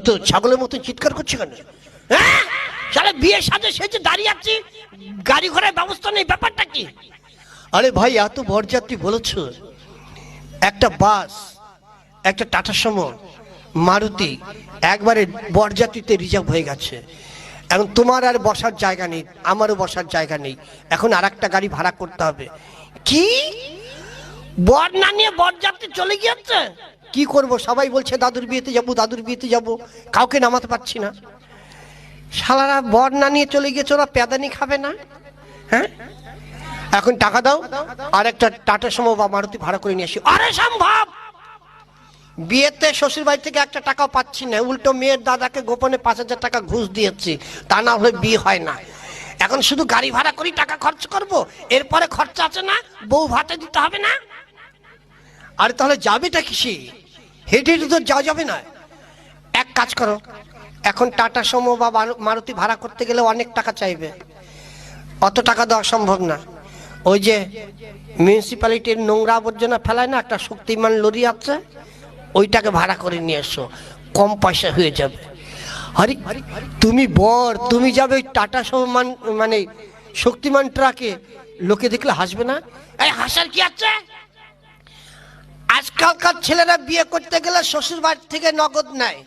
তো ছাগলের মতো চিৎকার করছে কেন? হ্যাঁ, শালা বিয়ে সাজে সেজে দাঁড়িয়ে আছি, গাড়ি ঘোড়ার ব্যবস্থা নেই, ব্যাপারটা কি? আরে ভাই, এত বরযাত্রী বলেছ, একটা বাস, একটা টাটা সুমো, মারুতি একবারে বরযাত্রীতে রিজার্ভ হয়ে গেছে। এখন তোমার আর বসার জায়গা নেই, আমারও বসার জায়গা নেই, এখন আর একটা গাড়ি ভাড়া করতে হবে। কি বর না নিয়ে বরযাত্রী চলে গিয়েছে? কি করব, সবাই বলছে দাদুর বিয়েতে যাবো, দাদুর বিয়েতে যাবো, কাউকে নামাতে পারছি না। শালারা বর না নিয়ে চলে গিয়েছে, ওরা প্যাদানি খাবে না? হ্যাঁ, এখন টাকা দাও, আর একটা টাটা সুমো বা মারুতি ভাড়া করে নিয়ে আসি। আরে সম্ভব, বিয়েতে শ্বশুর বাড়ি থেকে একটা টাকাও পাচ্ছি না, উল্টো মেয়ের দাদাকে গোপনে 5,000 টাকা ঘুষ দিয়েছি, তা না হলে বিয়ে হয় না। এখন শুধু গাড়ি ভাড়া করি, টাকা খরচ করব, এরপরে খরচা আছে না, বউ ভাতে দিতে হবে না? আরে তাহলে যাবেটা কিসে? হেঁটে হেঁটে তো যাওয়া যাবে না। এক কাজ করো, এখন টাটা সুমো বা মারুতি ভাড়া করতে গেলে অনেক টাকা চাইবে, অত টাকা দেওয়া সম্ভব না। ওই যে মিউনিসিপ্যালিটির নোংরা আবর্জনা ফেলায় না, একটা শক্তিমান লরি আছে, ওইটাকে ভাড়া করে নিয়ে এসো, কম পয়সা হয়ে যাবে। আরে তুমি বর, তুমি যাবে ওই টাটা সুমো মানে শক্তিমান ট্রাকে, লোকে দেখলে হাসবে না? এই হাসার কি আছে? আজকালকার ছেলেরা বিয়ে করতে গেলে শ্বশুর বাড়ি থেকে নগদ নেয়।